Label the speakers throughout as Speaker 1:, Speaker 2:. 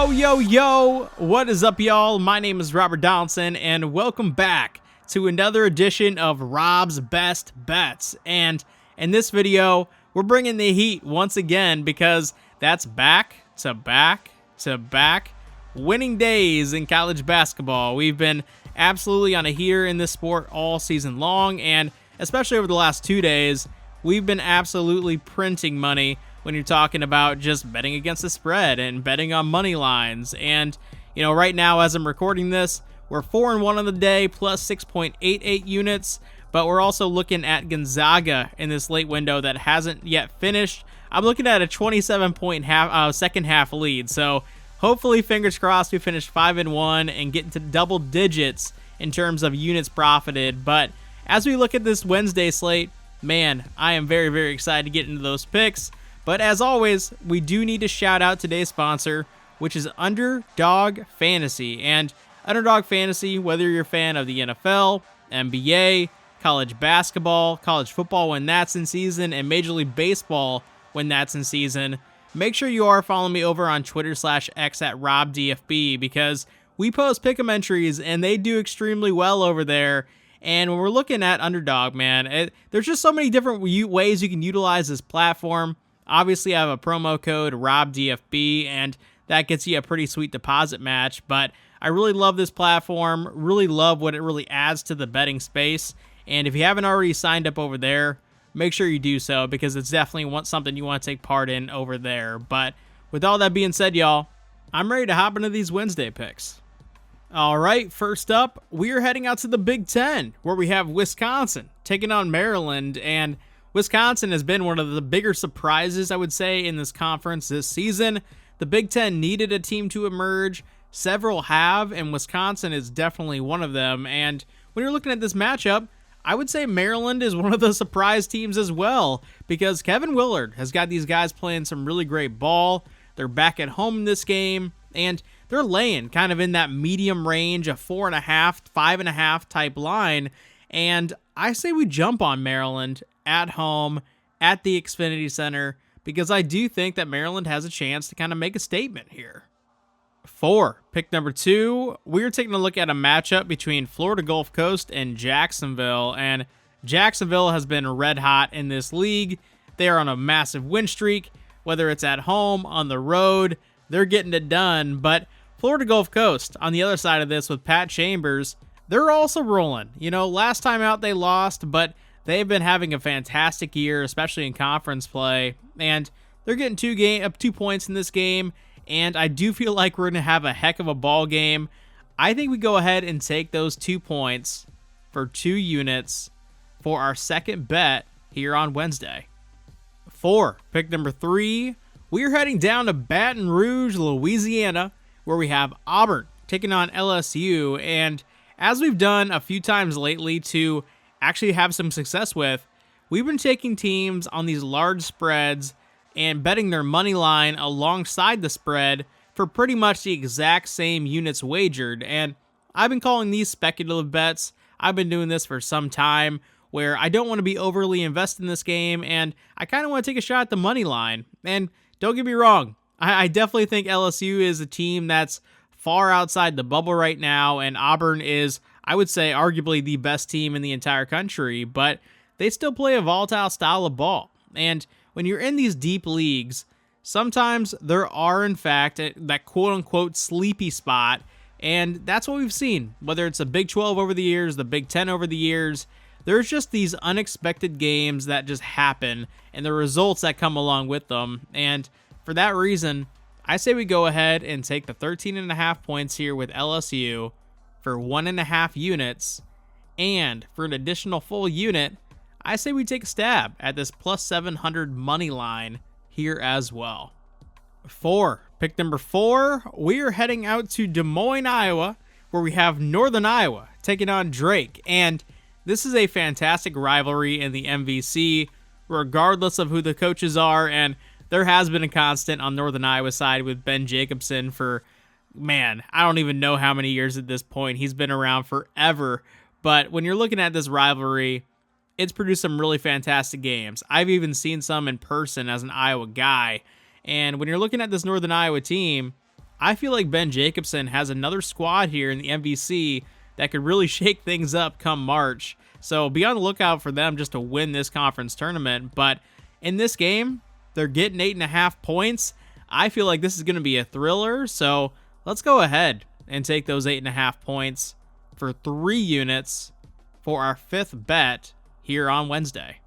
Speaker 1: Yo, what is up, y'all? My name is Robert Donaldson, and welcome back to another edition of Rob's Best Bets. And in this video, we're bringing the heat once again because that's back to back to back winning days in college basketball. We've been absolutely on a heater in this sport all season long, and especially over the last 2 days, we've been absolutely printing money when you're talking about just betting against the spread and betting on money lines. And, you know, right now as I'm recording this, we're 4-1 on the day plus 6.88 units, but we're also looking at Gonzaga in this late window that hasn't yet finished. I'm looking at a 27-point second half lead. So hopefully, fingers crossed, we finish 5-1 and get into double digits in terms of units profited. But as we look at this Wednesday slate, man, I am very, very excited to get into those picks. But as always, we do need to shout out today's sponsor, which is Underdog Fantasy. And Underdog Fantasy, whether you're a fan of the NFL, NBA, college basketball, college football when that's in season, and Major League Baseball when that's in season, make sure you are following me over on Twitter/X at RobDFB, because we post pick'em entries and they do extremely well over there. And when we're looking at Underdog, man, there's just so many different ways you can utilize this platform. Obviously, I have a promo code RobDFB, and that gets you a pretty sweet deposit match. But I really love this platform, really love what it really adds to the betting space. And if you haven't already signed up over there, make sure you do so, because it's definitely something you want to take part in over there. But with all that being said, y'all, I'm ready to hop into these Wednesday picks. All right, first up, we are heading out to the Big Ten, where we have Wisconsin taking on Maryland. And Wisconsin has been one of the bigger surprises, I would say, in this conference this season. The Big Ten needed a team to emerge. Several have, and Wisconsin is definitely one of them. And when you're looking at this matchup, I would say Maryland is one of the surprise teams as well, because Kevin Willard has got these guys playing some really great ball. They're back at home in this game, and they're laying kind of in that medium range, a 4.5, 5.5 type line. And I say we jump on Maryland at home at the Xfinity Center, because I do think that Maryland has a chance to kind of make a statement here. For pick number 2, we're taking a look at a matchup between Florida Gulf Coast and Jacksonville. And Jacksonville has been red hot in this league. They are on a massive win streak, whether it's at home, on the road, they're getting it done. But Florida Gulf Coast, on the other side of this with Pat Chambers, they're also rolling. You know, last time out they lost, but they've been having a fantastic year, especially in conference play. And they're getting 2 points in this game. And I do feel like we're going to have a heck of a ball game. I think we go ahead and take those 2 points for 2 units for our second bet here on Wednesday. For pick number 3, we're heading down to Baton Rouge, Louisiana, where we have Auburn taking on LSU. And as we've done a few times lately to actually have some success with, we've been taking teams on these large spreads and betting their money line alongside the spread for pretty much the exact same units wagered. And I've been calling these speculative bets. I've been doing this for some time, where I don't want to be overly invested in this game, and I kind of want to take a shot at the money line. And don't get me wrong, I definitely think LSU is a team that's far outside the bubble right now, and Auburn is, I would say, arguably the best team in the entire country, but they still play a volatile style of ball. And when you're in these deep leagues, sometimes there are, in fact, that quote-unquote sleepy spot, and that's what we've seen. Whether it's the Big 12 over the years, the Big 10 over the years, there's just these unexpected games that just happen, and the results that come along with them. And for that reason, I say we go ahead and take the 13.5 points here with LSU for 1.5 units, and for an additional full unit, I say we take a stab at this plus 700 money line here as well. For pick number 4, we are heading out to Des Moines, Iowa, where we have Northern Iowa taking on Drake. And this is a fantastic rivalry in the MVC, regardless of who the coaches are. And there has been a constant on Northern Iowa side with Ben Jacobson for, man, I don't even know how many years at this point. He's been around forever. But when you're looking at this rivalry, it's produced some really fantastic games. I've even seen some in person as an Iowa guy. And when you're looking at this Northern Iowa team, I feel like Ben Jacobson has another squad here in the MVC that could really shake things up come March. So be on the lookout for them just to win this conference tournament. But in this game, they're getting 8.5 points. I feel like this is going to be a thriller. So let's go ahead and take those 8.5 points for 3 units for our 5th bet here on Wednesday.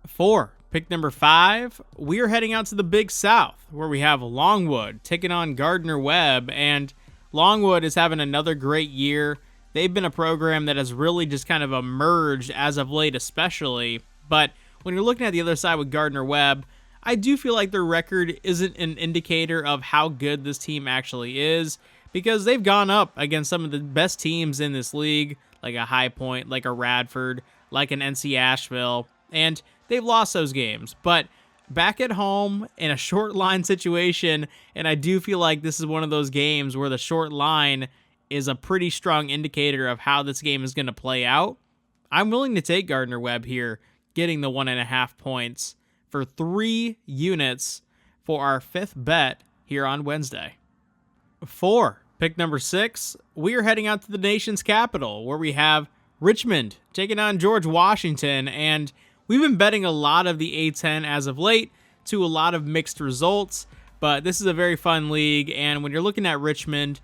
Speaker 1: 4. Pick number 5, we are heading out to the Big South, where we have Longwood taking on Gardner Webb, and Longwood is having another great year. They've been a program that has really just kind of emerged as of late especially, but when you're looking at the other side with Gardner Webb, I do feel like their record isn't an indicator of how good this team actually is, because they've gone up against some of the best teams in this league, like a High Point, like a Radford, like an NC Asheville, and they've lost those games. But back at home in a short line situation, and I do feel like this is one of those games where the short line is a pretty strong indicator of how this game is going to play out, I'm willing to take Gardner Webb here, getting the 1.5 points for 3 units for our 5th bet here on Wednesday. 4. Pick number 6, we are heading out to the nation's capital, where we have Richmond taking on George Washington, and we've been betting a lot of the A10 as of late to a lot of mixed results, but this is a very fun league, and when you're looking at Richmond,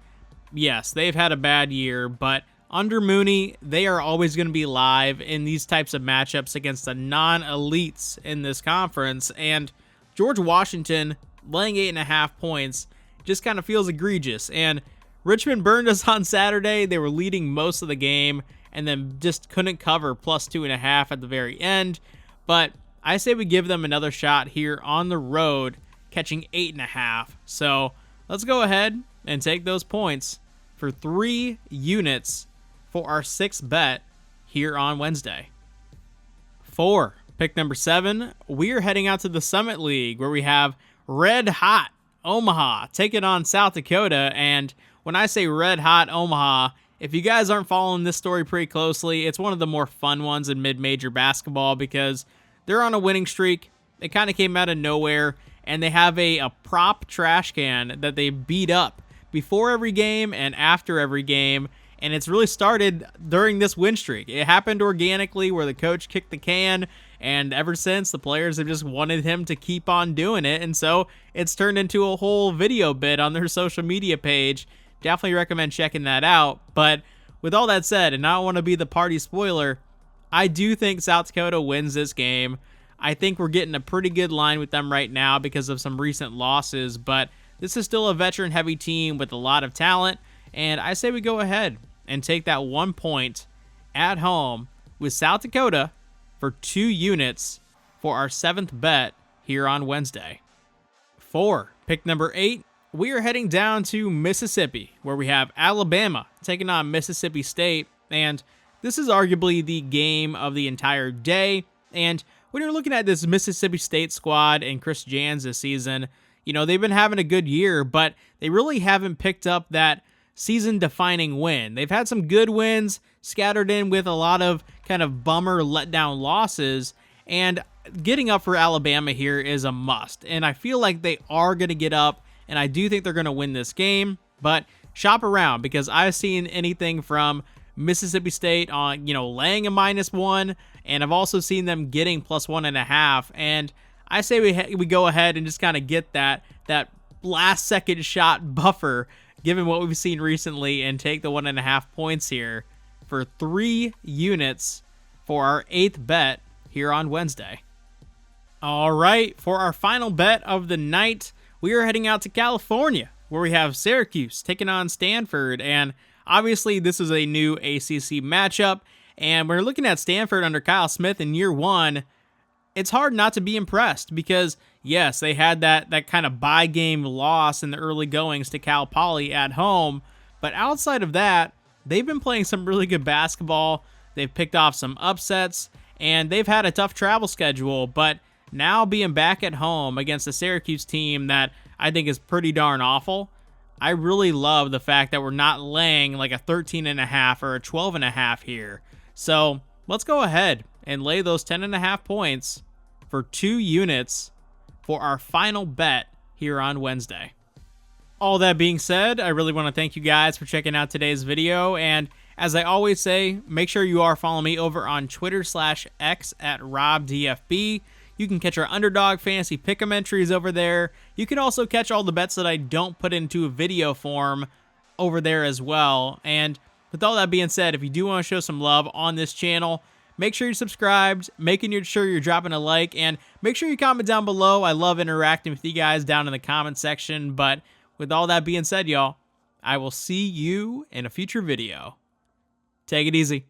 Speaker 1: yes, they've had a bad year, but under Mooney, they are always going to be live in these types of matchups against the non-elites in this conference, and George Washington laying 8.5 points just kind of feels egregious, and Richmond burned us on Saturday. They were leading most of the game and then just couldn't cover plus 2.5 at the very end. But I say we give them another shot here on the road, catching 8.5. So let's go ahead and take those points for 3 units for our 6th bet here on Wednesday. 4. Pick number 7, we are heading out to the Summit League, where we have Red Hot Omaha taking on South Dakota. And when I say Red Hot Omaha, if you guys aren't following this story pretty closely, it's one of the more fun ones in mid-major basketball because they're on a winning streak. They kind of came out of nowhere, and they have a prop trash can that they beat up before every game and after every game, and it's really started during this win streak. It happened organically where the coach kicked the can, and ever since, the players have just wanted him to keep on doing it, and so it's turned into a whole video bit on their social media page. Definitely recommend checking that out. But with all that said, and I don't want to be the party spoiler, I do think South Dakota wins this game. I think we're getting a pretty good line with them right now because of some recent losses, but this is still a veteran-heavy team with a lot of talent, and I say we go ahead and take that 1 point at home with South Dakota for 2 units for our 7th bet here on Wednesday. 4. Pick number 8. We are heading down to Mississippi, where we have Alabama taking on Mississippi State, and this is arguably the game of the entire day. And when you're looking at this Mississippi State squad and Chris Jans this season, you know, they've been having a good year, but they really haven't picked up that season-defining win. They've had some good wins scattered in with a lot of kind of bummer letdown losses, and getting up for Alabama here is a must. And I feel like they are going to get up, and I do think they're going to win this game, but shop around because I've seen anything from Mississippi State on, laying a -1, and I've also seen them getting +1.5, and I say we go ahead and just kind of get that last second shot buffer given what we've seen recently and take the 1.5 points here for 3 units for our 8th bet here on Wednesday. All right, for our final bet of the night, we are heading out to California, where we have Syracuse taking on Stanford, and obviously this is a new ACC matchup, and we're looking at Stanford under Kyle Smith in year 1. It's hard not to be impressed because, yes, they had that kind of bye game loss in the early goings to Cal Poly at home, but outside of that, they've been playing some really good basketball. They've picked off some upsets, and they've had a tough travel schedule, but now being back at home against a Syracuse team that I think is pretty darn awful, I really love the fact that we're not laying like a 13.5 or a 12.5 here. So let's go ahead and lay those 10.5 points for 2 units for our final bet here on Wednesday. All that being said, I really want to thank you guys for checking out today's video, and as I always say, make sure you are following me over on Twitter/X at RobDFB. You can catch our Underdog Fantasy Pick'em entries over there. You can also catch all the bets that I don't put into a video form over there as well. And with all that being said, if you do want to show some love on this channel, make sure you're subscribed, making sure you're dropping a like, and make sure you comment down below. I love interacting with you guys down in the comment section. But with all that being said, y'all, I will see you in a future video. Take it easy.